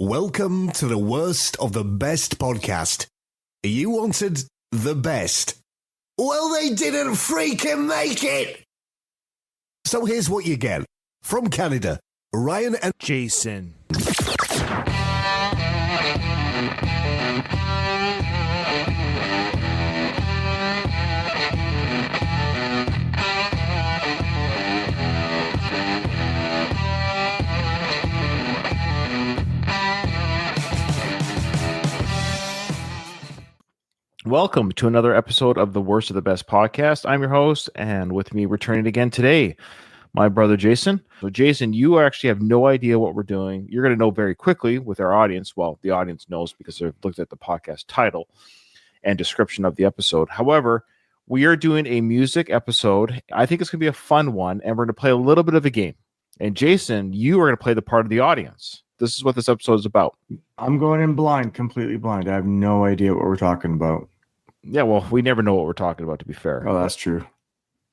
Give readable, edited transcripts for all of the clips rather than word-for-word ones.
Welcome to the worst of the best podcast. You wanted the best. Well, they didn't freaking make it. So here's what you get. From Canada, Ryan and Jason. Welcome to another episode of the Worst of the Best podcast. I'm your host, and with me returning again today, my brother Jason. So Jason, you actually have no idea what we're doing. You're going to know very quickly with our audience. Well, the audience knows because they've looked at the podcast title and description of the episode. However, we are doing a music episode. I think it's going to be a fun one, and we're going to play a little bit of a game. And Jason, you are going to play the part of the audience. This is what this episode is about. I'm going in blind, completely blind. I have no idea what we're talking about. Yeah, well, we never know what we're talking about, to be fair. Oh, that's true.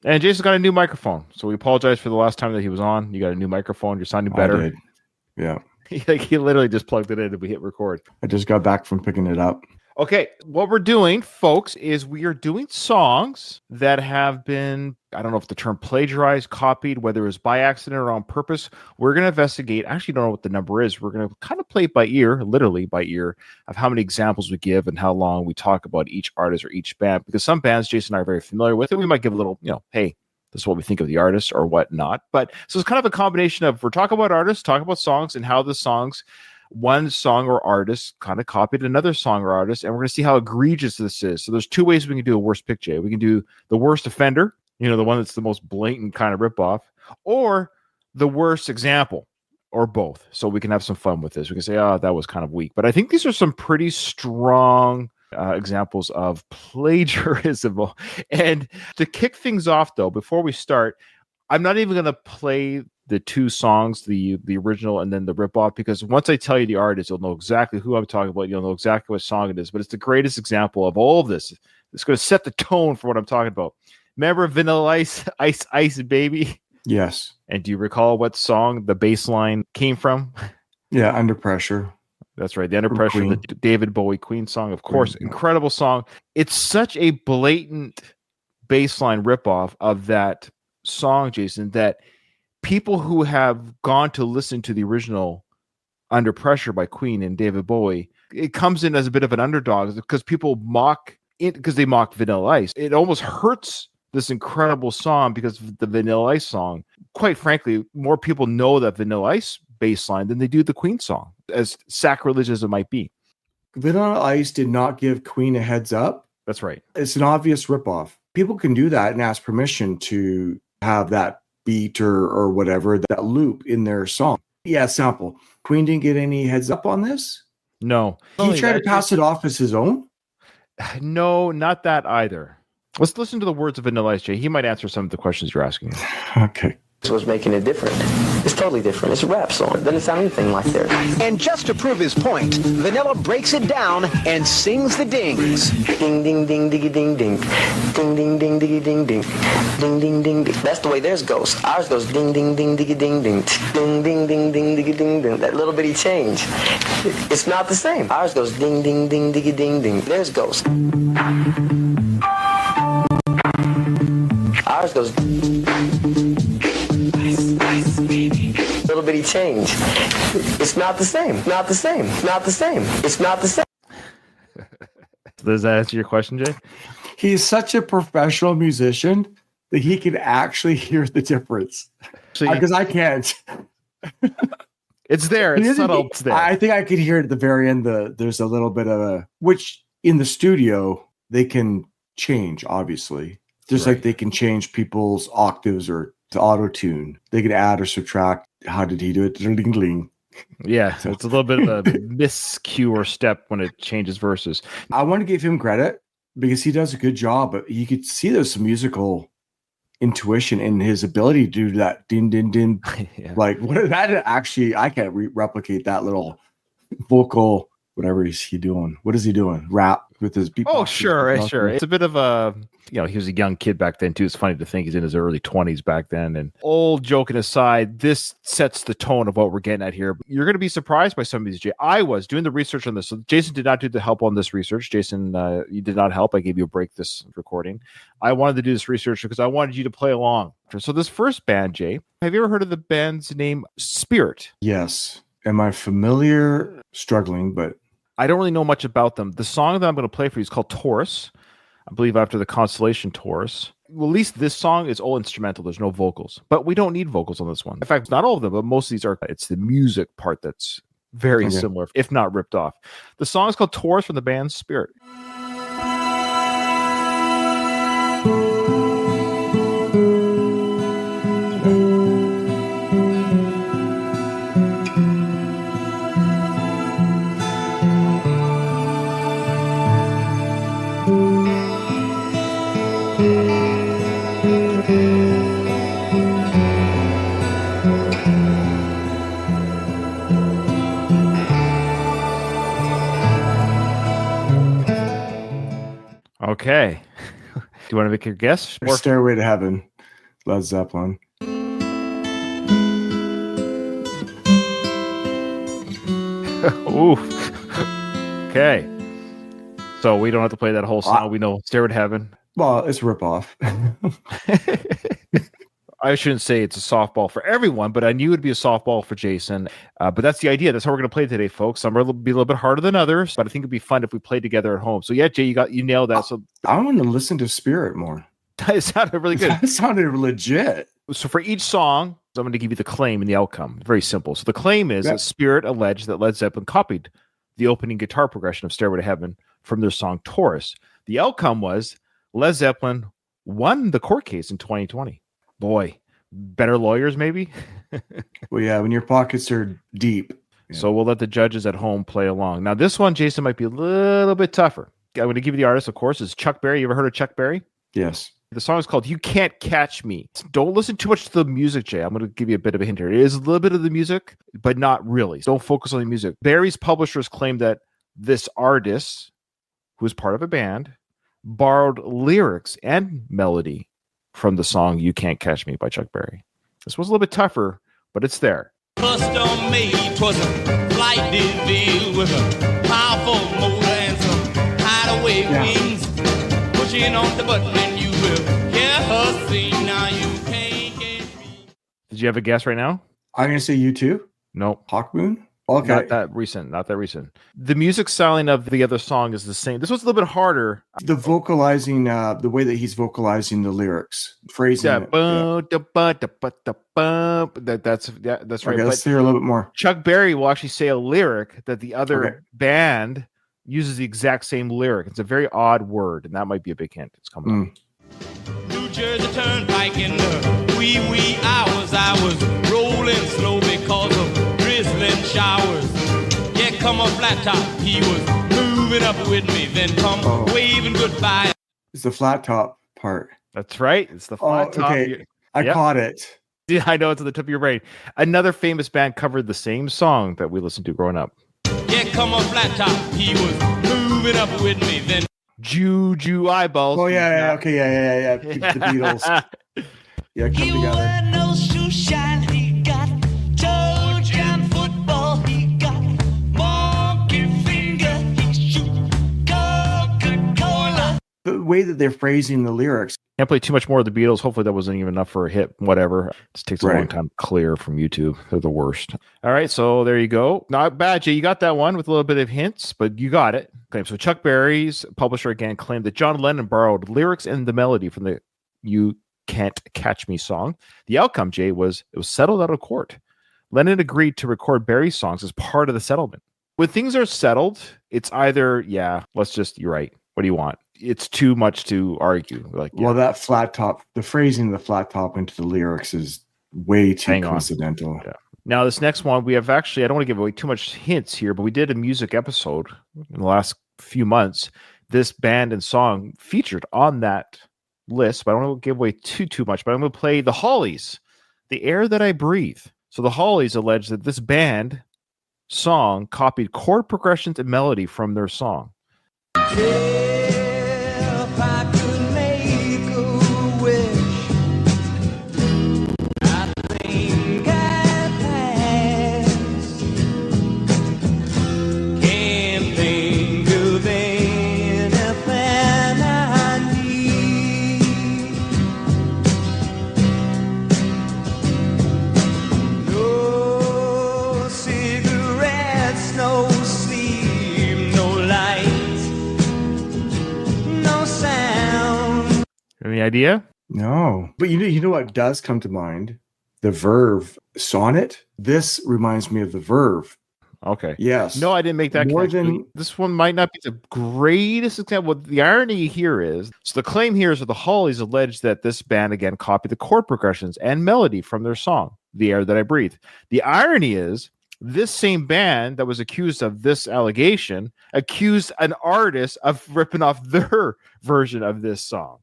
And Jason's got a new microphone, so we apologize for the last time that he was on. You got a new microphone. You're sounding better. I did. Yeah. He literally just plugged it in and we hit record. I just got back from picking it up. Okay, what we're doing, folks, is we are doing songs that have been, I don't know if the term plagiarized, copied, whether it was by accident or on purpose. We're going to investigate. I actually don't know what the number is. We're going to kind of play it by ear, literally by ear, of how many examples we give and how long we talk about each artist or each band. Because some bands Jason and I are very familiar with, and we might give a little, hey, this is what we think of the artist or whatnot. But so it's kind of a combination of we're talking about artists, talking about songs, and how the songs, one song or artist kind of copied another song or artist, and we're going to see how egregious this is. So there's two ways we can do a worst pick, Jay. We can do the worst offender, the one that's the most blatant kind of ripoff, or the worst example, or both. So we can have some fun with this. We can say, that was kind of weak. But I think these are some pretty strong examples of plagiarism. And to kick things off, though, before we start, I'm not even going to play the two songs, the original and then the ripoff, because once I tell you the artist, you'll know exactly who I'm talking about. You'll know exactly what song it is. But it's the greatest example of all of this. It's going to set the tone for what I'm talking about. Remember Vanilla Ice, Ice Baby? Yes. And do you recall what song the bass line came from? Yeah, Under Pressure. That's right. The Under Pressure, the David Bowie Queen song, of course. Incredible song. It's such a blatant bass line ripoff of that song, Jason, that people who have gone to listen to the original Under Pressure by Queen and David Bowie, it comes in as a bit of an underdog because people mock it because they mock Vanilla Ice. It almost hurts this incredible song because of the Vanilla Ice song. Quite frankly, more people know that Vanilla Ice bass line than they do the Queen song, as sacrilegious as it might be. Vanilla Ice did not give Queen a heads up. That's right. It's an obvious ripoff. People can do that and ask permission to have that beat or whatever, that loop in their song. Yeah, sample. Queen didn't get any heads up on this? No. He tried to pass it off as his own? No, not that either. Let's listen to the words of Vanilla Ice, Jay. He might answer some of the questions you're asking. Okay. Was making it different. It's totally different. It's a rap song. It doesn't sound anything like theirs. And just to prove his point, Vanilla breaks it down and sings the dings. Ding, ding, ding, diggy, ding, ding. Ding, ding, ding, diggy, ding, ding. Ding, ding, ding, ding. That's the way theirs goes. Ours goes ding, ding, ding, diggy, ding, ding. Ding, ding, ding, ding, diggy, ding, ding. That little bitty change. It's not the same. Ours goes ding, ding, ding, diggy, ding, ding. Theirs goes. Ours goes. Little bitty change. It's not the same. Not the same. Not the same. It's not the same. Does that answer your question, Jay? He's such a professional musician that he can actually hear the difference. Because I can't. It's there. It's subtle. It's there. I think I could hear it at the very end. There's a little bit of which in the studio they can change, obviously. Just like they can change people's octaves or to auto-tune. They can add or subtract. How did he do it? Ding-ding. Yeah, so it's a little bit of a miscue or step when it changes verses. I want to give him credit because he does a good job, but you could see there's some musical intuition in his ability to do that din din din. Yeah. Like what that actually I can't replicate that little vocal whatever is he doing? What is he doing? Rap with his beatbox? Oh, sure. It's a bit of a, he was a young kid back then too. It's funny to think he's in his early 20s back then. And old joking aside, this sets the tone of what we're getting at here. You're going to be surprised by some of these. I was doing the research on this. So Jason did not do the help on this research. Jason, you did not help. I gave you a break this recording. I wanted to do this research because I wanted you to play along. So this first band, Jay, have you ever heard of the band's name Spirit? Yes. Am I familiar? Struggling, but I don't really know much about them. The song that I'm going to play for you is called Taurus. I believe after the constellation Taurus. Well, at least this song is all instrumental. There's no vocals, but we don't need vocals on this one. In fact, not all of them, but most of these are. It's the music part that's very similar, if not ripped off. The song is called Taurus from the band Spirit. Okay. Do you want to make your guess? Or Stairway to Heaven, Led Zeppelin. Ooh. Okay. So we don't have to play that whole song. We know Stairway to Heaven. Well, it's a ripoff. I shouldn't say it's a softball for everyone, but I knew it'd be a softball for Jason. But that's the idea. That's how we're going to play today, folks. Some will be a little bit harder than others, but I think it'd be fun if we played together at home. So yeah, Jay, you nailed that. So I want to listen to Spirit more. That sounded really good. That sounded legit. So for each song, I'm going to give you the claim and the outcome. Very simple. So the claim is that Spirit alleged that Led Zeppelin copied the opening guitar progression of Stairway to Heaven from their song Taurus. The outcome was Led Zeppelin won the court case in 2020. Boy, better lawyers maybe? Well, yeah, when your pockets are deep. Yeah. So we'll let the judges at home play along. Now this one, Jason, might be a little bit tougher. I'm going to give you the artist, of course, is Chuck Berry. You ever heard of Chuck Berry? Yes. The song is called You Can't Catch Me. Don't listen too much to the music, Jay. I'm going to give you a bit of a hint here. It is a little bit of the music, but not really. Don't focus on the music. Berry's publishers claim that this artist, who is part of a band, borrowed lyrics and melody from the song You Can't Catch Me by Chuck Berry. This was a little bit tougher, but it's there. Custom made, 'twas a flight deal with a powerful motor and some hideaway wings. Pushing on the button and you will hear her sing. Now you can't catch me. Did you have a guess right now? I'm going to say U2. Nope. Hawk Moon? Okay. Not that recent. The music styling of the other song is the same. This was a little bit harder. The vocalizing, the way that he's vocalizing the lyrics, phrasing. That's right. Okay, let's hear a little bit more. Chuck Berry will actually say a lyric that the other band uses the exact same lyric. It's a very odd word, and that might be a big hint. It's coming up. New Jersey Turnpike in the wee hours. I was rolling slow because of drizzling showers. Yeah, come a flat top. He was moving up with me, then come waving goodbye. It's the flat top part. That's right. It's the flat top. Okay. I caught it. Yeah, I know, it's at the tip of your brain. Another famous band covered the same song that we listened to growing up. Yeah, come a flat top. He was moving up with me, then Juju eyeballs. Oh yeah. Okay, yeah. The Beatles. Yeah, come together. No shoe shine. He got Trojan football. He got monkey finger. He shoot Coca-Cola. The way that they're phrasing the lyrics. Can't play too much more of the Beatles. Hopefully that wasn't even enough for a hit. Whatever. It takes a long time to clear from YouTube. They're the worst. All right, so there you go. Not bad, Jay. You got that one with a little bit of hints, but you got it. Okay, so Chuck Berry's publisher again claimed that John Lennon borrowed lyrics and the melody from the You Can't Catch Me song. The outcome, Jay, was it was settled out of court. Lennon agreed to record Berry's songs as part of the settlement. When things are settled, it's either, you're right. What do you want? It's too much to argue. Well, that flat top, the phrasing of the flat top into the lyrics is way too coincidental. Yeah. Now, this next one, we have actually, I don't want to give away too much hints here, but we did a music episode in the last few months. This band and song featured on that list, but I don't want to give away too much, but I'm going to play the Hollies, The Air That I Breathe. So the Hollies allege that this band song copied chord progressions and melody from their song? If I could make a wish, I think I'd pass. Can't think of anything I need. No cigarettes, no sleep, no light, no sound. Any idea? No. But you know what does come to mind? The Verve sonnet. This reminds me of the Verve. Okay. Yes. No, I didn't make that More connection. than- This one might not be the greatest example. The irony here is, so the claim here is that the Hollies allege that this band again copied the chord progressions and melody from their song, The Air That I Breathe. The irony is, this same band that was accused of this allegation accused an artist of ripping off their version of this song.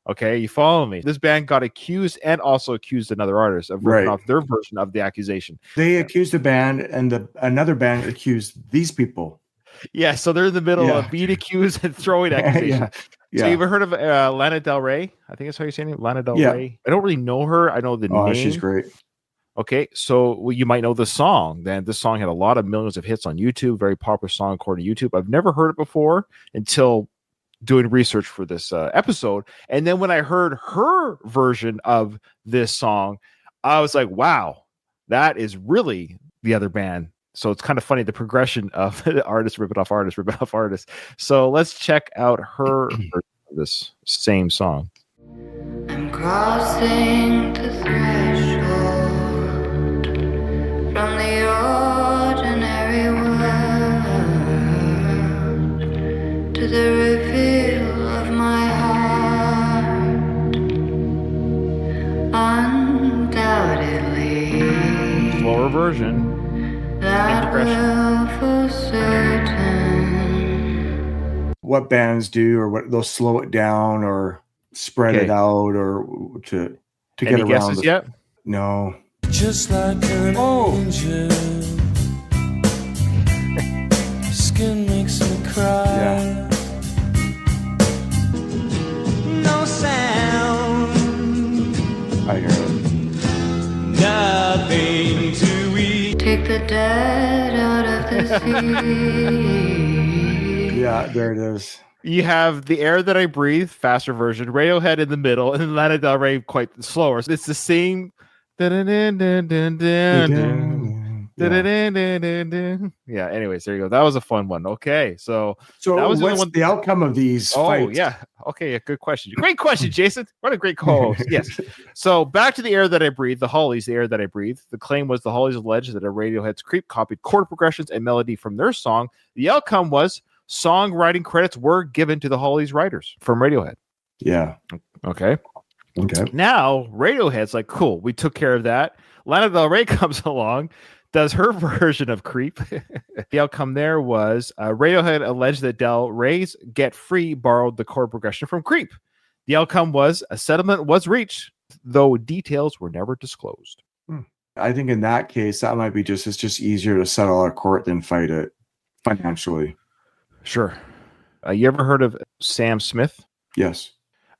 Okay, you follow me? This band got accused and also accused another artist of ripping Right. off their version of the accusation. They accused a band, and another band accused these people. Yeah, so they're in the middle Yeah. of being accused and throwing accusations. Yeah. So you ever heard of Lana Del Rey? I think that's how you say it. Lana Del Yeah. Rey. I don't really know her. I know the Oh, name. she's great. Okay, so you might know the song. Then this song had a lot of millions of hits on YouTube. Very popular song according to YouTube. I've never heard it before until doing research for this episode. And then when I heard her version of this song, I was like, wow, that is really the other band. So it's kind of funny, the progression of the artist ripping off artist, ripping off artist. So let's check out her version of this same song. I'm crossing the threshold from the ordinary world to the reveal of my heart. Undoubtedly, Lower version. that will for certain. What bands do, or what they'll slow it down or spread Okay. it out, or to get Any around. guesses yet? No. Just like an angel, skin makes me cry. Yeah. No sound, I hear it. nothing to eat. Take the dead out of the sea. Yeah, there it is. You have The Air That I Breathe, faster version, Radiohead in the middle, and Lana Del Rey quite slower. So it's the same. Yeah, anyways, there you go. That was a fun one. Okay, so So That was the what's one- the outcome of these fights? yeah. Okay, yeah, good question. Great question, Jason. What a great co-host. Yes. So back to The Air That I Breathe, the Hollies, The Air That I Breathe. The claim was the Hollies alleged that a Radiohead's Creep copied chord progressions and melody from their song. The outcome was songwriting credits were given to the Hollies writers from Radiohead. Yeah. Okay. Okay. Now Radiohead's like, cool, we took care of that. Lana Del Rey comes along, does her version of Creep. The outcome there was Radiohead alleged that Del Rey's Get Free borrowed the chord progression from Creep. The outcome was a settlement was reached, though details were never disclosed. I think in that case, that might be it's just easier to settle a court than fight it financially. Sure. You ever heard of Sam Smith? Yes.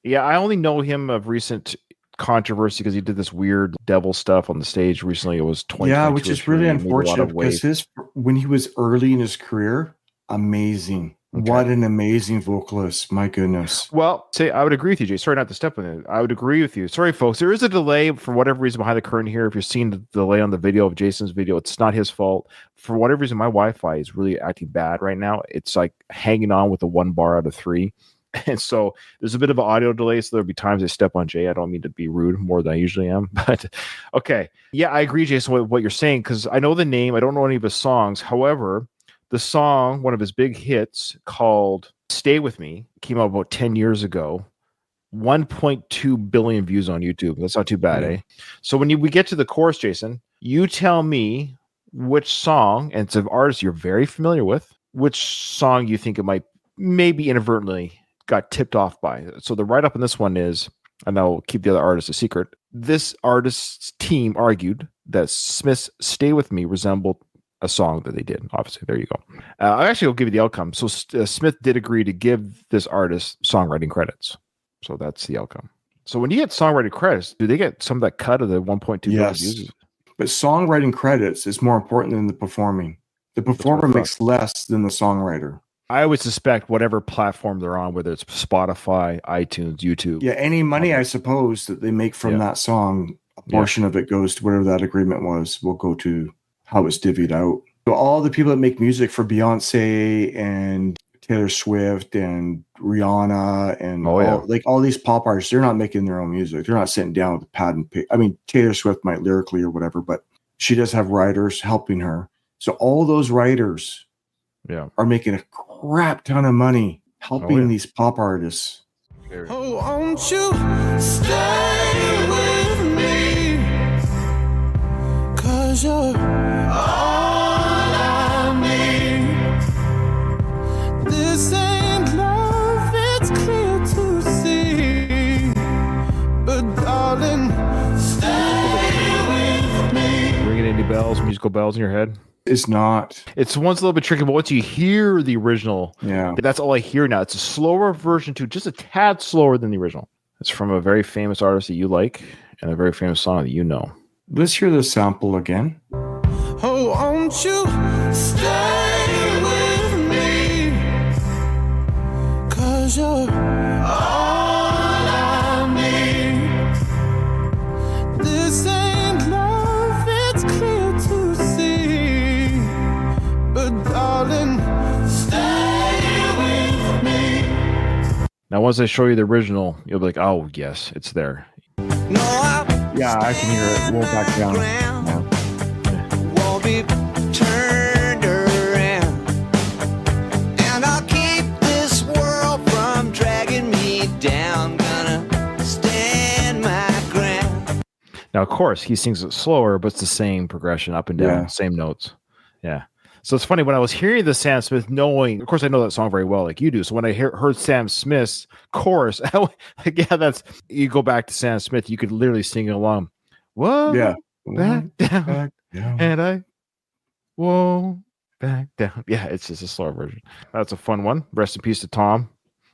Yeah, I only know him of recent controversy because he did this weird devil stuff on the stage recently. It was 20. Yeah, which is really unfortunate because when he was early in his career, amazing. Okay. What an amazing vocalist. My goodness. Well, I would agree with you, Jay. Sorry not to step on it. I would agree with you. Sorry, folks. There is a delay for whatever reason behind the curtain here. If you're seeing the delay on the video of Jason's video, it's not his fault. For whatever reason, my Wi-Fi is really acting bad right now. It's like hanging on with a 1 bar out of 3. And so there's a bit of an audio delay. So there'll be times I step on Jay. I don't mean to be rude more than I usually am. But okay. Yeah, I agree, Jason, with what you're saying, because I know the name. I don't know any of his songs. However, the song, one of his big hits called Stay With Me, came out about 10 years ago. 1.2 billion views on YouTube. That's not too bad, eh? So when we get to the chorus, Jason, you tell me which song, and it's an artist you're very familiar with, which song you think it might maybe inadvertently got tipped off by. So the write-up on this one is, and I'll keep the other artist a secret, this artist's team argued that Smith's Stay With Me resembled a song that they did. Obviously, there you go. I actually will give you the outcome. So Smith did agree to give this artist songwriting credits. So that's the outcome. So when you get songwriting credits, do they get some of that cut of the 1.2 billion views? But songwriting credits is more important than the performing. The performer makes less than the songwriter. I would suspect whatever platform they're on, whether it's Spotify, iTunes, YouTube. Yeah, any money I suppose that they make from that song, a portion of it goes to whatever that agreement was, will go to how it's divvied out. So all the people that make music for Beyonce and Taylor Swift and Rihanna and all these pop artists, they're not making their own music. They're not sitting down with a pad and paper. I mean, Taylor Swift might lyrically or whatever, but she does have writers helping her. So all those writers are making a crap ton of money helping these pop artists. Oh, won't you stay with me? 'Cause you're all I need. This ain't love, it's clear to see. But darling, stay with me. Ringing any bells, musical bells in your head? It's not. It's one's a little bit tricky, but once you hear the original, that's all I hear now. It's a slower version too, just a tad slower than the original. It's from a very famous artist that you like and a very famous song that you know. Let's hear the sample again. Oh, won't you stay with me? 'Cause you're all I need. This ain't love, it's clear to see. But darling, stay with me. Now, once I show you the original, you'll be like, oh, yes, it's there. Yeah, I can hear it. Roll back down. Won't be turned around. And I'll keep this world from dragging me down. Gonna stand my ground. Now, of course, he sings it slower, but it's the same progression up and down, same notes. Yeah. So it's funny, when I was hearing the Sam Smith, knowing, of course, I know that song very well, like you do. So when I heard Sam Smith's chorus, that's, you go back to Sam Smith, you could literally sing along. Whoa, back down, and I whoa, back down. Yeah, it's just a slower version. That's a fun one. Rest in peace to Tom.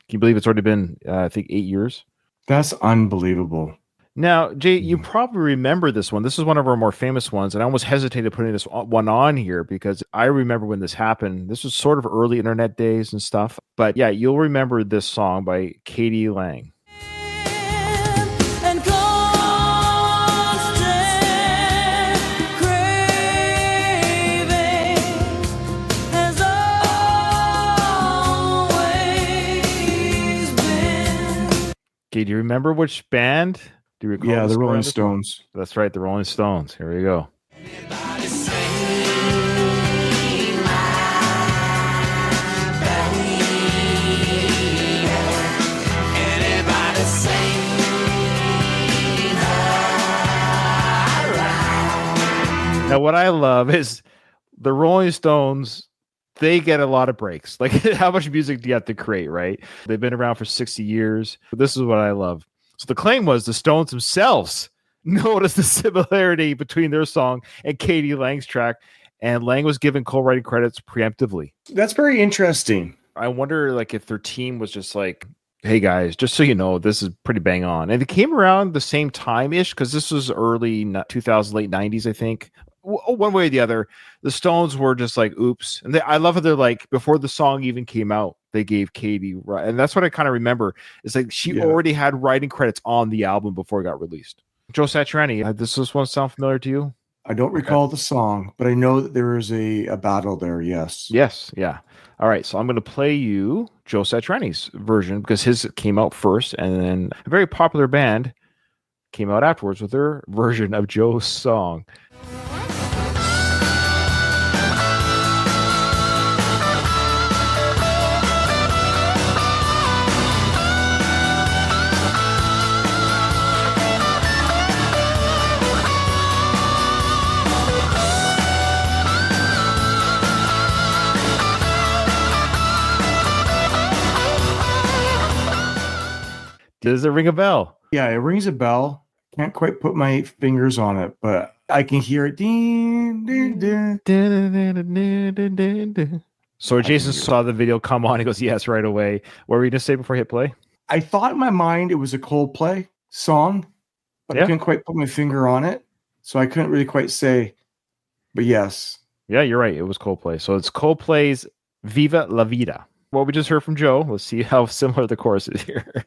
Can you believe it's already been, I think, 8 years? That's unbelievable. Now, Jay, you probably remember this one. This is one of our more famous ones, and I almost hesitated putting this one on here because I remember when this happened. This was sort of early internet days and stuff. But yeah, you'll remember this song by Katie Lang. Okay, do you remember which band? Do you recall? Yeah, the Rolling Stones. That's right, the Rolling Stones. Here we go. Now, what I love is the Rolling Stones. They get a lot of breaks. Like, how much music do you have to create, right? They've been around for 60 years. But this is what I love. So the claim was the Stones themselves noticed the similarity between their song and Katie Lang's track, and Lang was given co-writing credits preemptively. That's very interesting. I wonder, like, if their team was just like, hey guys, just so you know, this is pretty bang on. And it came around the same time-ish, because this was early 2000s, late 90s, I think. One way or the other, the Stones were just like, oops. And I love how they're like, before the song even came out, they gave Katie, and that's what I kind of remember. It's like she already had writing credits on the album before it got released. Joe Satriani, does this one sound familiar to you? I don't recall the song, but I know that there is a battle there, yes. Yes, yeah. All right, so I'm going to play you Joe Satriani's version, because his came out first, and then a very popular band came out afterwards with their version of Joe's song. Does it ring a bell? Yeah, it rings a bell. Can't quite put my fingers on it, but I can hear it. Ding, ding, ding. So Jason saw the video come on. He goes, yes, right away. What were you going to say before you hit play? I thought in my mind it was a Coldplay song, but I couldn't quite put my finger on it. So I couldn't really quite say, but yes. Yeah, you're right. It was Coldplay. So it's Coldplay's Viva La Vida. What we just heard from Joe. Let's see how similar the chorus is here.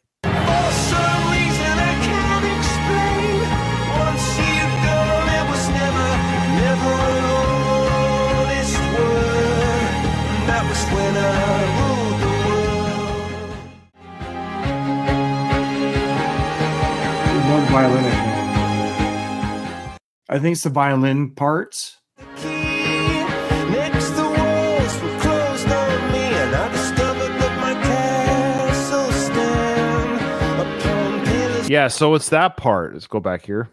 One violin, I think it's the violin parts. Yeah, so it's that part. Let's go back here.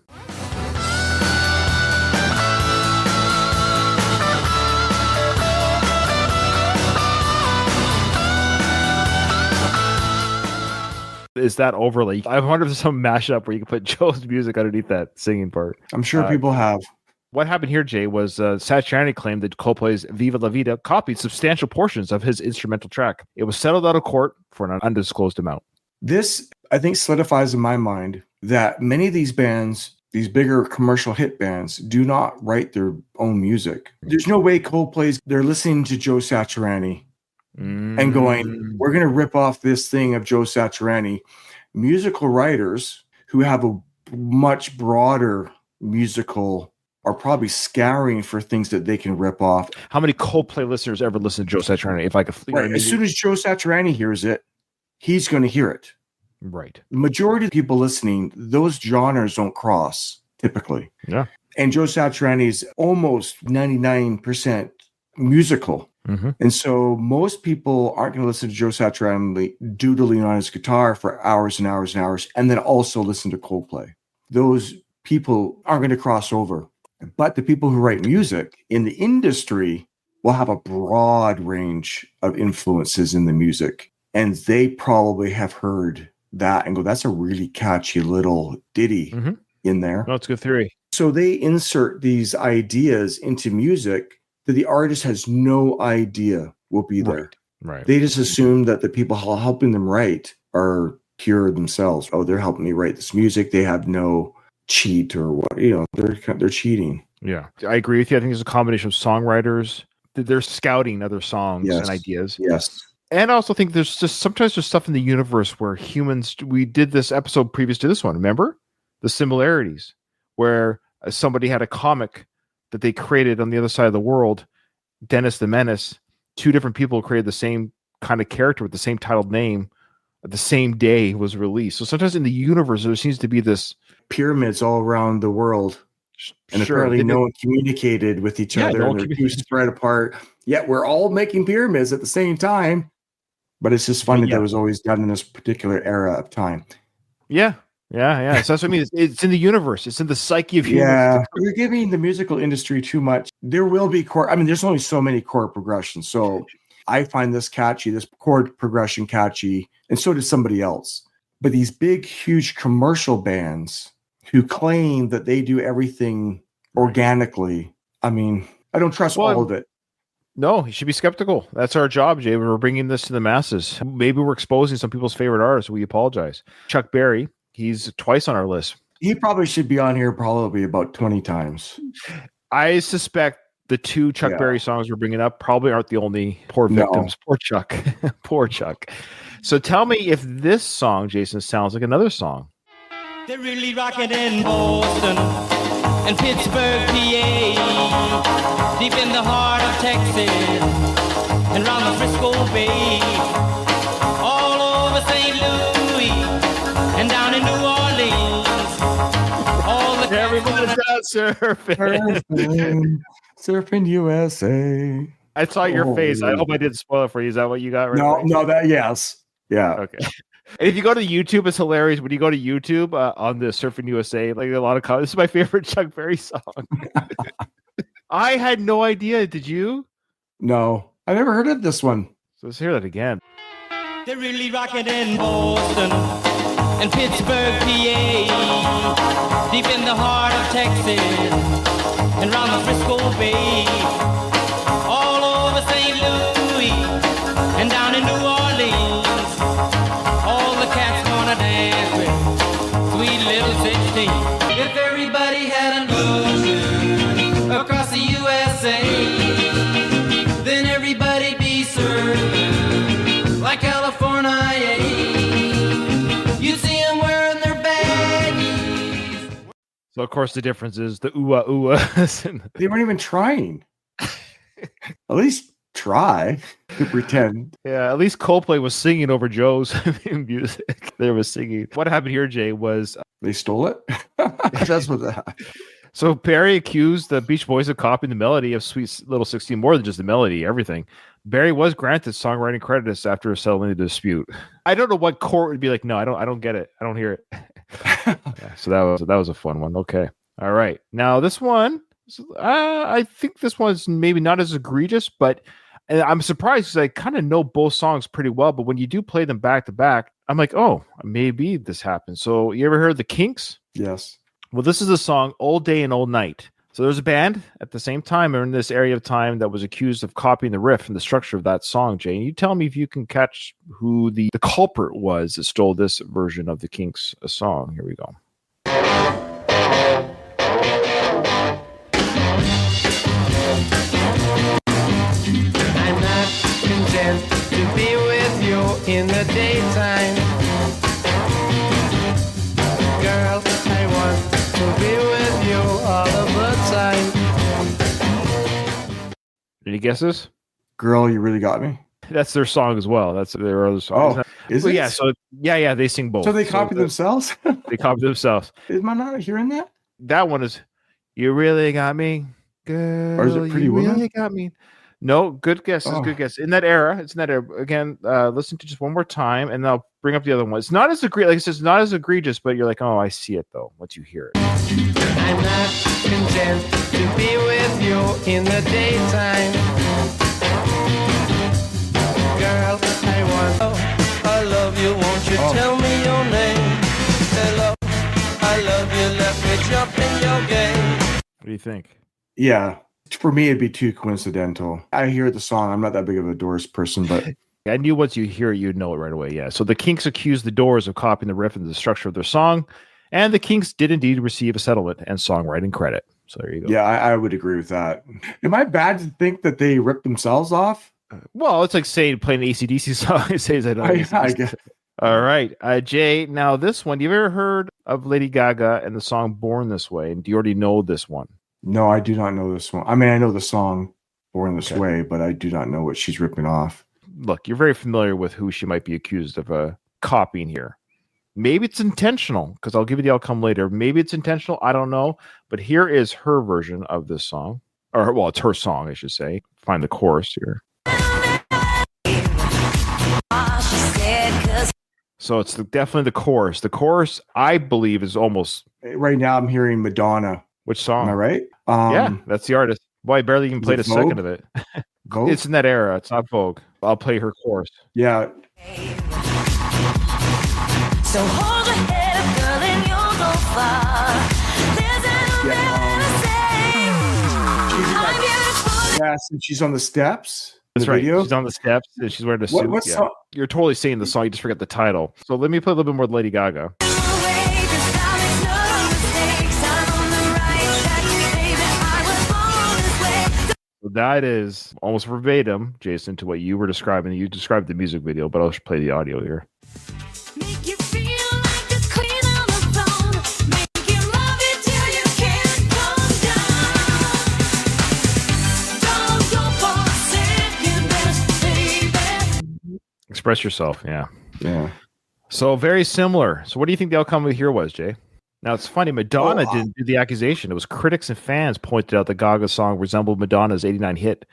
Is that overlay? I wonder if there's some mashup where you can put Joe's music underneath that singing part. I'm sure people have. What happened here, Jay, was Satriani claimed that Coldplay's Viva La Vida copied substantial portions of his instrumental track. It was settled out of court for an undisclosed amount. This, I think, solidifies in my mind that many of these bands, these bigger commercial hit bands, do not write their own music. There's no way they're listening to Joe Satriani and going, we're going to rip off this thing of Joe Satriani. Musical writers who have a much broader musical are probably scouring for things that they can rip off. How many Coldplay listeners ever listen to Joe Satriani? If I could, right. As soon as Joe Satriani hears it, he's going to hear it. Right. The majority of people listening, those genres don't cross typically. Yeah. And Joe Satriani is almost 99% musical. Mm-hmm. And so most people aren't going to listen to Joe Satriani doodling on his guitar for hours and hours and hours, and then also listen to Coldplay. Those people aren't going to cross over. But the people who write music in the industry will have a broad range of influences in the music. And they probably have heard that and go, that's a really catchy little ditty in there. No, it's a good theory. So they insert these ideas into music that the artist has no idea will be there. Right. They just assume that the people helping them write are pure themselves. Oh, they're helping me write this music. They have no cheat or what, they're cheating. Yeah, I agree with you. I think there's a combination of songwriters. They're scouting other songs and ideas. Yes. And I also think there's sometimes stuff in the universe where humans, we did this episode previous to this one, remember? The similarities, where somebody had a comic that they created on the other side of the world, Dennis the Menace. Two different people created the same kind of character with the same titled name the same day it was released. So sometimes in the universe, there seems to be this pyramids all around the world. And apparently no one communicated with each other. And they're too spread apart. Yet we're all making pyramids at the same time. But it's just funny that it was always done in this particular era of time. Yeah. So that's what I mean. It's in the universe. It's in the psyche of humans. Yeah. You're giving the musical industry too much. There will be there's only so many chord progressions. So I find this catchy, this chord progression catchy, and so does somebody else. But these big, huge commercial bands who claim that they do everything organically, I don't trust all of it. No, you should be skeptical. That's our job, Jay. We're bringing this to the masses. Maybe we're exposing some people's favorite artists. We apologize. Chuck Berry, he's twice on our list. He probably should be on here probably about 20 times. I suspect the two Chuck Berry songs we're bringing up probably aren't the only poor victims. No. Poor Chuck. Poor Chuck. So tell me if this song, Jason, sounds like another song. They're really rocking in Boston and Pittsburgh, PA, deep in the heart of Texas and round the Frisco Bay, all over St. Louis and down in New Orleans. All the everybody's out surfing. Surfing USA. I saw your face. I hope I didn't spoil it for you. Is that what you got? Yes. Yeah. Okay. And if you go to YouTube, it's hilarious. When you go to YouTube on the Surfing USA, like a lot of comments, this is my favorite Chuck Berry song. I had no idea. Did you? No, I never heard of this one. So let's hear that again. They're really rocking in Boston and Pittsburgh, PA, deep in the heart of Texas and round the Frisco Bay, all over St. Louis, and down in New Orleans. All the cats wanna dance with sweet little 16. If everybody had an ocean across the USA, then everybody'd be served like California. You'd see them wearing their baggies. So of course the difference is the ooh-ah-oohs. They weren't even trying. At least try to pretend. Yeah, at least Coldplay was singing over Joe's music. They were singing. What happened here, Jay, was They stole it. That's what that. so Barry accused the Beach Boys of copying the melody of Sweet Little 16, more than just the melody, everything. Barry was granted songwriting credits after settling the dispute. I don't know what court would be like, no, I don't get it. I don't hear it. Yeah, so that was a fun one. Okay. All right. Now this one, I think this one's maybe not as egregious, but and I'm surprised because I kind of know both songs pretty well, but when you do play them back to back, I'm like, oh, maybe this happens. So you ever heard the Kinks? Yes. Well, this is the song Old Day and Old Night. So there's a band at the same time or in this area of time that was accused of copying the riff and the structure of that song, Jay. You tell me if you can catch who the culprit was that stole this version of the Kinks song. Here we go. I'm not content to be with you in the daytime. Girl, I want to be with you all of the time. Any guesses? Girl, you really got me. That's their song as well. That's their other song. Oh, is Well, it? yeah. So yeah, they sing both. So they copy themselves? They copy themselves. Am I not hearing that? That one is "You Really Got Me, Girl." Or is it Pretty you Woman? Really got me. No, good guess. It's Oh. good guess. In that era, it's in that era. Again, listen to just one more time, and I'll bring up the other one. It's not as egregious. Like I said, it's not as egregious, but you're like, oh, I see it though. Once you hear it. I'm not content to be with you in the daytime. Girl, I want. Oh, I love you. Won't you tell me your name? Hello, I love you. Let me jump in your game. What do you think? Yeah. For me, it'd be too coincidental. I hear the song. I'm not that big of a Doors person, but I knew once you hear it, you'd know it right away. Yeah. So the Kinks accused the Doors of copying the riff and the structure of their song, and the Kinks did indeed receive a settlement and songwriting credit. So there you go. yeah, I would agree with that. Am I bad to think that they ripped themselves off? Well, it's like saying playing an AC/DC song. It says I don't. I guess. All right, Jay. Now this one, you ever heard of Lady Gaga and the song "Born This Way"? And do you already know this one? No, I do not know this one. I mean, I know the song "Born This Okay. Way," but I do not know what she's ripping off. Look, you're very familiar with who she might be accused of copying here. Maybe it's intentional, because I'll give you the outcome later. Maybe it's intentional. I don't know. But here is her version of this song. Or, well, it's her song, I should say. Find the chorus here. So it's definitely the chorus. The chorus, I believe, is almost... Right now, I'm hearing Madonna. Which song? Am I right? Yeah, that's the artist. Boy, I barely even played a Vogue? second of it. Vogue? It's in that era. It's not Vogue. I'll play her chorus. Yeah. So hold your head up, girl, and you'll go far. There's an I'm beautiful. Yeah, so she's on the steps. in That's the right. video. She's on the steps and she's wearing a suit. What Yeah. song? You're totally saying the song. You just forgot the title. So let me play a little bit more Lady Gaga. So that is almost verbatim, Jason, to what you were describing. You described the music video, but I'll just play the audio here. Make you feel like the queen on the throne. Make you love it till you can't come down. Don't go for second best, baby. Express yourself. Yeah. Yeah. So very similar. So what do you think the outcome of here was, Jay? Now it's funny. Madonna didn't do the accusation. It was critics and fans pointed out that Gaga's song resembled Madonna's '89 hit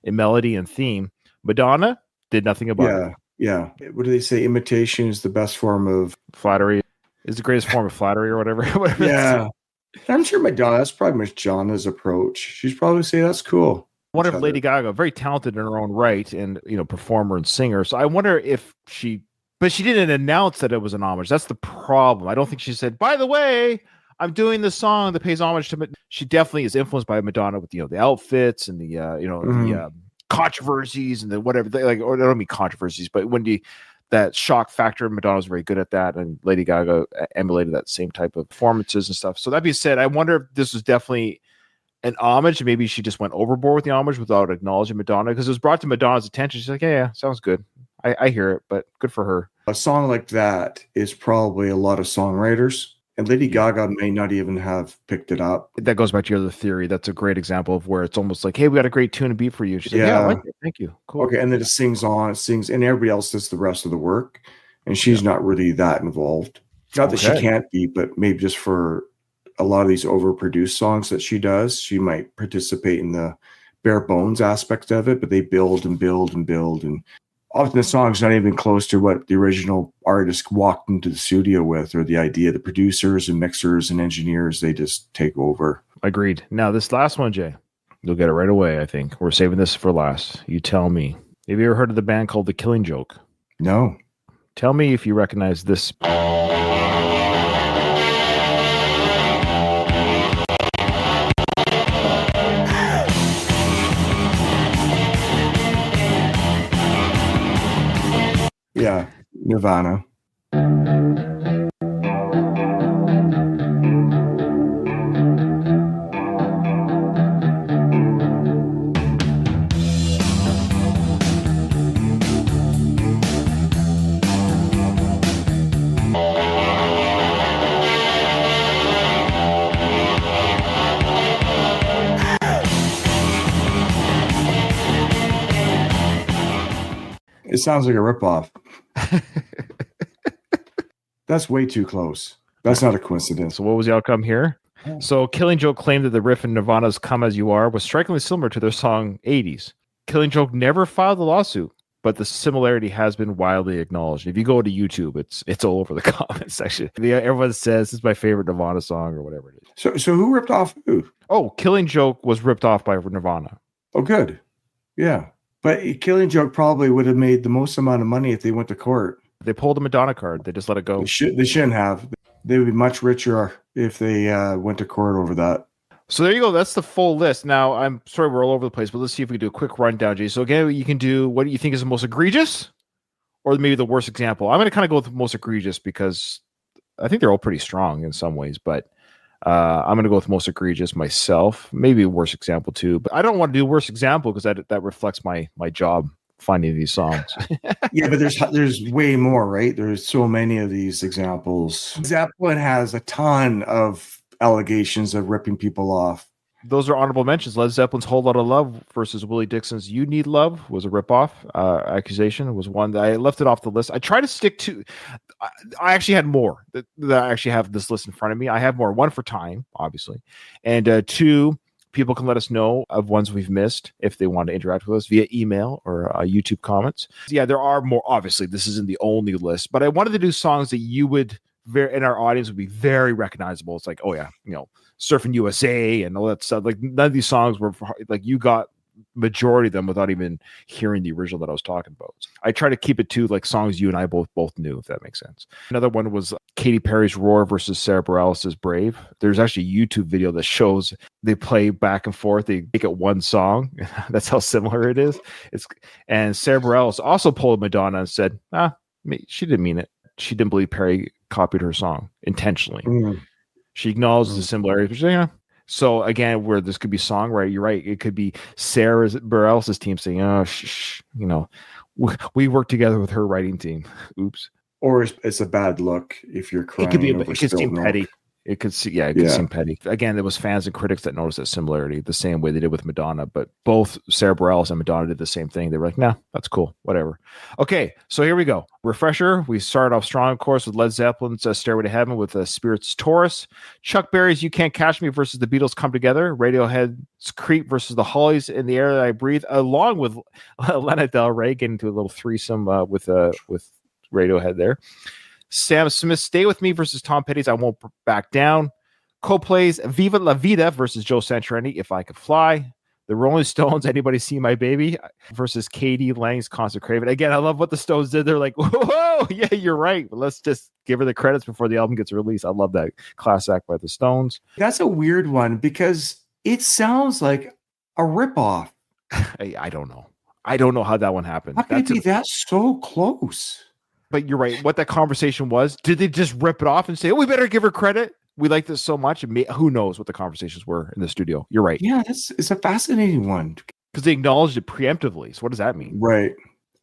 in melody and theme. Madonna did nothing about it. Yeah. What do they say? Imitation is the best form of Flattery is the greatest form of flattery, or whatever. Whatever they say. Yeah. I'm sure Madonna, that's probably Madonna's approach. She's probably say that's cool. I wonder if Each Lady other. Gaga, very talented in her own right, and performer and singer. So I wonder if but she didn't announce that it was an homage. That's the problem. I don't think she said, by the way, I'm doing this song that pays homage to. She definitely is influenced by Madonna with the outfits and the the controversies and the whatever. Or I don't mean controversies, but that shock factor, Madonna's very good at that, and Lady Gaga emulated that same type of performances and stuff. So that being said, I wonder if this was definitely an homage. Maybe she just went overboard with the homage without acknowledging Madonna, because it was brought to Madonna's attention. She's like, yeah, sounds good. I hear it, but good for her. A song like that is probably a lot of songwriters, and Lady Gaga may not even have picked it up. That goes back to your other theory. That's a great example of where it's almost like, hey, we got a great tune and beat for you. She's like, yeah, I like it. Thank you. Cool. Okay, and then it sings, and everybody else does the rest of the work, and she's not really that involved. Not that she can't be, but maybe just for a lot of these overproduced songs that she does, she might participate in the bare bones aspect of it, but they build and build and build, and often the song's not even close to what the original artist walked into the studio with, or the idea. The producers and mixers and engineers, they just take over. Agreed. Now, this last one, Jay, you'll get it right away, I think. We're saving this for last. You tell me. Have you ever heard of the band called The Killing Joke? No. Tell me if you recognize this. Yeah, Nirvana. It sounds like a ripoff. That's way too close. That's not a coincidence. So what was the outcome here? So Killing Joke claimed that the riff in Nirvana's Come As You Are was strikingly similar to their song 80s. Killing Joke never filed a lawsuit, but the similarity has been widely acknowledged. If you go to YouTube, it's all over the comment section. Everyone says this is my favorite Nirvana song or whatever it is. So who ripped off who? Oh, Killing Joke was ripped off by Nirvana. Oh, good. Yeah. But Killing Joke probably would have made the most amount of money if they went to court. They pulled a Madonna card. They just let it go. They shouldn't have. They would be much richer if they went to court over that. So there you go. That's the full list. Now, I'm sorry we're all over the place, but let's see if we can do a quick rundown, Jay. So again, you can do what do you think is the most egregious or maybe the worst example? I'm going to kind of go with the most egregious because I think they're all pretty strong in some ways, but I'm going to go with most egregious myself. Maybe a worst example too, but I don't want to do worst example because that reflects my job finding these songs. Yeah, but there's way more, right? There's so many of these examples. Zeppelin has a ton of allegations of ripping people off. Those are honorable mentions. Led Zeppelin's Whole Lotta Love versus Willie Dixon's You Need Love was a ripoff accusation. It was one that I left it off the list. I try to stick to. I actually had more that I actually have this list in front of me. I have more. One for time, obviously, and two, people can let us know of ones we've missed if they want to interact with us via email or YouTube comments. Yeah, there are more. Obviously, this isn't the only list, but I wanted to do songs that you would in our audience would be very recognizable. It's like, oh yeah, Surfing USA and all that stuff. Like none of these songs were like you got majority of them without even hearing the original that I was talking about. I try to keep it to like songs you and I both knew, if that makes sense. Another one was Katy Perry's Roar versus Sarah Bareilles' Brave. There's actually a YouTube video that shows they play back and forth. They make it one song. That's how similar it is. And Sarah Bareilles also pulled Madonna and said, she didn't mean it. She didn't believe Perry copied her song intentionally. She acknowledges the similarities. So again, where this could be songwriter, you're right. It could be Sarah Bareilles' team saying, we work together with her writing team. Oops. Or it's a bad look if you're crying. It could be. It could seem petty. It could seem petty. Again, there was fans and critics that noticed that similarity the same way they did with Madonna, but both Sarah Bareilles and Madonna did the same thing. They were like, nah, that's cool. Whatever. Okay, so here we go. Refresher. We started off strong, of course, with Led Zeppelin's Stairway to Heaven with Spirit's Taurus. Chuck Berry's You Can't Catch Me versus the Beatles Come Together. Radiohead's Creep versus the Hollies In the Air That I Breathe, along with Lana Del Rey getting into a little threesome with Radiohead there. Sam Smith's Stay With Me versus Tom Petty's I Won't Back Down. Coldplay's Viva La Vida versus Joe Satriani, If I Could Fly. The Rolling Stones, Anybody See My Baby versus Katie Lang's Constant Craving. Again, I love what the Stones did. They're like, whoa, yeah, you're right. But let's just give her the credits before the album gets released. I love that class act by the Stones. That's a weird one because it sounds like a ripoff. I don't know. I don't know how that one happened. How can it be that so close? But you're right. What that conversation was, did they just rip it off and say, oh, we better give her credit? We like this so much. Who knows what the conversations were in the studio? You're right. Yeah, it's a fascinating one. Because they acknowledged it preemptively. So what does that mean? Right.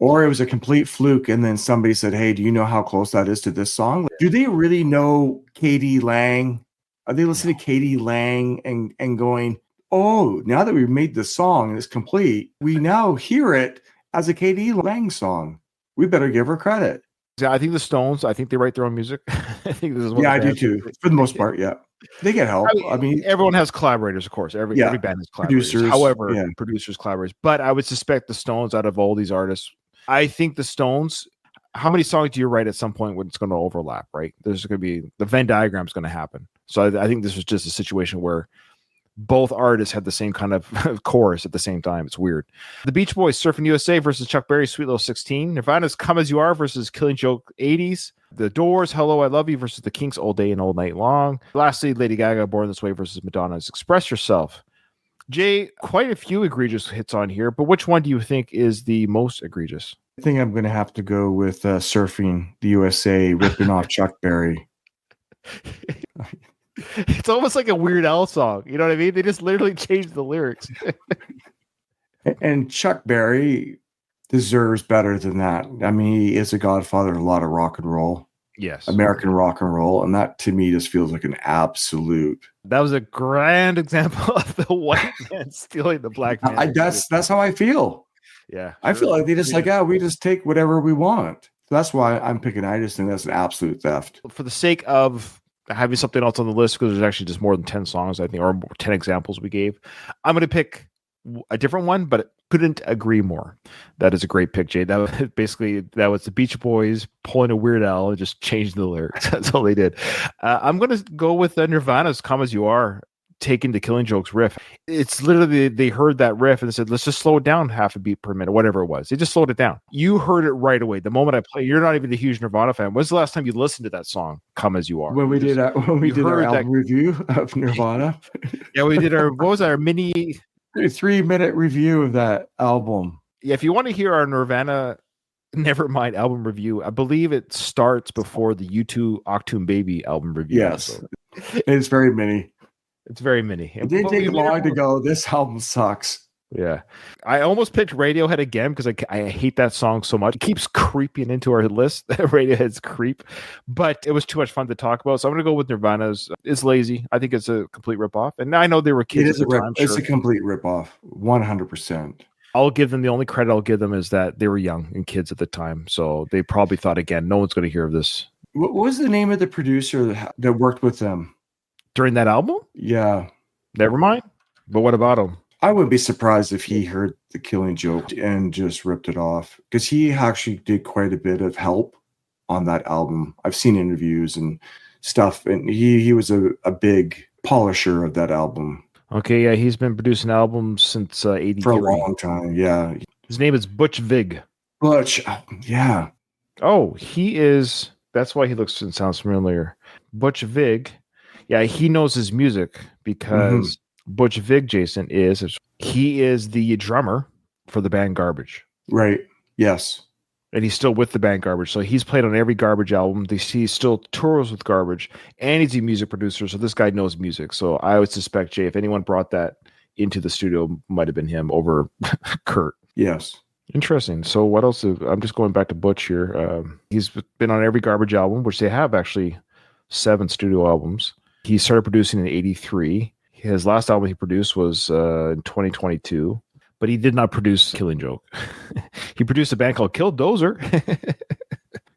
Or it was a complete fluke, and then somebody said, hey, do you know how close that is to this song? Do they really know Katie Lang? Are they listening to Katie Lang and going, oh, now that we've made the song and it's complete, we now hear it as a Katie Lang song. We better give her credit. Yeah, I think the Stones, I think they write their own music. I think this is I do too. For the most part, yeah. They get help. I mean, everyone has collaborators, of course. Every band has collaborators. Producers, however, producers, collaborators. But I would suspect the Stones, out of all these artists, I think the Stones, how many songs do you write at some point when it's going to overlap, right? There's going to be, the Venn diagram is going to happen. So I think this was just a situation where both artists had the same kind of chorus at the same time. It's weird. The Beach Boys, Surfing USA versus Chuck Berry's Sweet Little 16. Nirvana's Come As You Are versus Killing Joke 80s. The Doors, Hello, I Love You versus the Kinks, All Day and All Night Long. Lastly, Lady Gaga, Born This Way versus Madonna's Express Yourself. Jay, quite a few egregious hits on here, but which one do you think is the most egregious? I think I'm going to have to go with Surfing the USA, ripping off Chuck Berry. It's almost like a Weird Al song. You know what I mean? They just literally changed the lyrics. And Chuck Berry deserves better than that. I mean, he is a godfather of a lot of rock and roll. Yes. American rock and roll. And that to me just feels like an absolute. That was a grand example of the white man stealing the black man. That's how I feel. Yeah. I feel like they just we just take whatever we want. So that's why I'm picking. I just think that's an absolute theft. For the sake of having something else on the list, because there's actually just more than 10 songs, I think, or 10 examples we gave, I'm going to pick a different one, but couldn't agree more. That is a great pick, Jay. That was the Beach Boys pulling a Weird Al and just changed the lyrics. That's all they did. I'm going to go with Nirvana's Come As You Are, taking the Killing Joke's riff. It's literally, they heard that riff and they said, let's just slow it down half a beat per minute, whatever it was. They just slowed it down. You heard it right away. The moment I play, you're not even a huge Nirvana fan. When's the last time you listened to that song, Come As You Are? When we did our album review of Nirvana. Yeah, we did our mini 3-minute review of that album. Yeah, if you want to hear our Nirvana Nevermind album review, I believe it starts before the U2 Octoon Baby album review. Yes, it's very mini. It's very mini. It didn't take long to go, this album sucks. Yeah. I almost picked Radiohead again because I hate that song so much. It keeps creeping into our list, Radiohead's Creep. But it was too much fun to talk about. So I'm going to go with Nirvana's. It's lazy. I think it's a complete ripoff. And I know they were kids at the time. It's a complete ripoff. 100%. I'll give them, the only credit I'll give them is that they were young and kids at the time. So they probably thought, again, no one's going to hear of this. What was the name of the producer that worked with them? During that album? Yeah. Nevermind. But what about him? I wouldn't be surprised if he heard the Killing Joke and just ripped it off, because he actually did quite a bit of help on that album. I've seen interviews and stuff, and he was a big polisher of that album. Okay, yeah, he's been producing albums since 83. For a long time, yeah. His name is Butch Vig. Butch, yeah. Oh, he is, that's why he looks and sounds familiar. Butch Vig. Yeah, he knows his music because Butch Vig, Jason, he is the drummer for the band Garbage. Right. Yes. And he's still with the band Garbage. So he's played on every Garbage album. He still tours with Garbage, and he's a music producer. So this guy knows music. So I would suspect, Jay, if anyone brought that into the studio, might have been him over Kurt. Yes. Interesting. So what else? I'm just going back to Butch here. He's been on every Garbage album, which they have actually 7 studio albums. He started producing in 83. His last album he produced was in 2022, but he did not produce Killing Joke. He produced a band called Killdozer.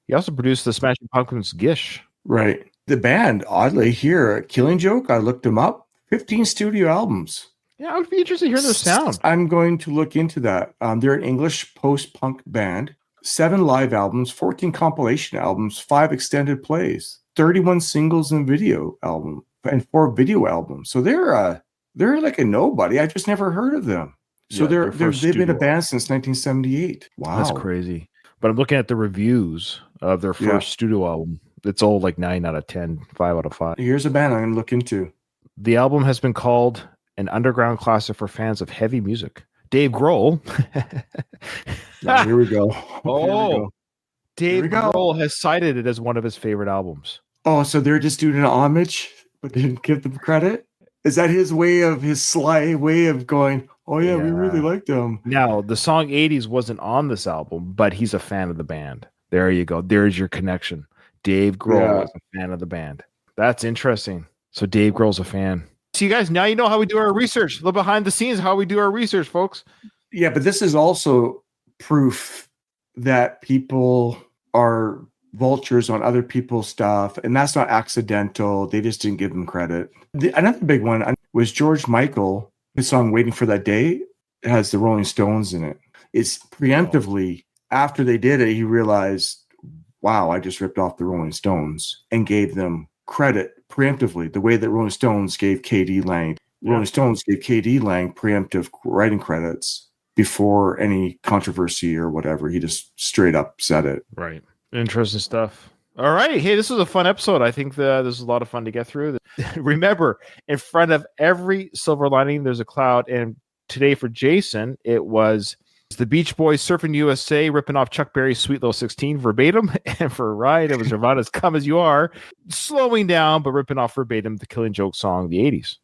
He also produced the Smashing Pumpkins' Gish. Right. The band, oddly, here, Killing Joke, I looked them up, 15 studio albums. Yeah, I would be interested in hearing their sound. I'm going to look into that. They're an English post-punk band, 7 live albums, 14 compilation albums, 5 extended plays, 31 singles and video album, and 4 video albums. So they're They're like a nobody. I just never heard of them. So Yeah, their first they've been a studio band since 1978. Wow. That's crazy. But I'm looking at the reviews of their first studio album. It's all like 9 out of 10, 5 out of 5. Here's a band I'm going to look into. The album has been called an underground classic for fans of heavy music. Dave Grohl. Here we go. Oh, Dave we go. Grohl has cited it as one of his favorite albums. Oh, so they're just doing an homage, but they didn't give them credit? Is that his sly way of going, oh, yeah, we really like them? Now, the song 80s wasn't on this album, but he's a fan of the band. There you go. There's your connection. Dave Grohl is a fan of the band. That's interesting. So Dave Grohl's a fan. So you guys, now you know how we do our research. Look behind the scenes, how we do our research, folks. Yeah, but this is also proof that people are vultures on other people's stuff, and that's not accidental. They just didn't give them credit. Another big one was George Michael. His song "Waiting for That Day" has the Rolling Stones in it. It's preemptively after they did it, he realized, wow, I just ripped off the Rolling Stones, and gave them credit preemptively, the way that Rolling Stones gave K.D. Lang. Rolling Stones gave K.D. Lang preemptive writing credits before any controversy or whatever. He just straight up said it. Right. Interesting stuff. All right. Hey, this was a fun episode. I think this is a lot of fun to get through. Remember, in front of every silver lining, there's a cloud. And today for Jason, it was the Beach Boys Surfing USA ripping off Chuck Berry's Sweet Little 16 verbatim. And for Ryan, it was Nirvana's Come As You Are, slowing down, but ripping off verbatim the Killing Joke song, the 80s.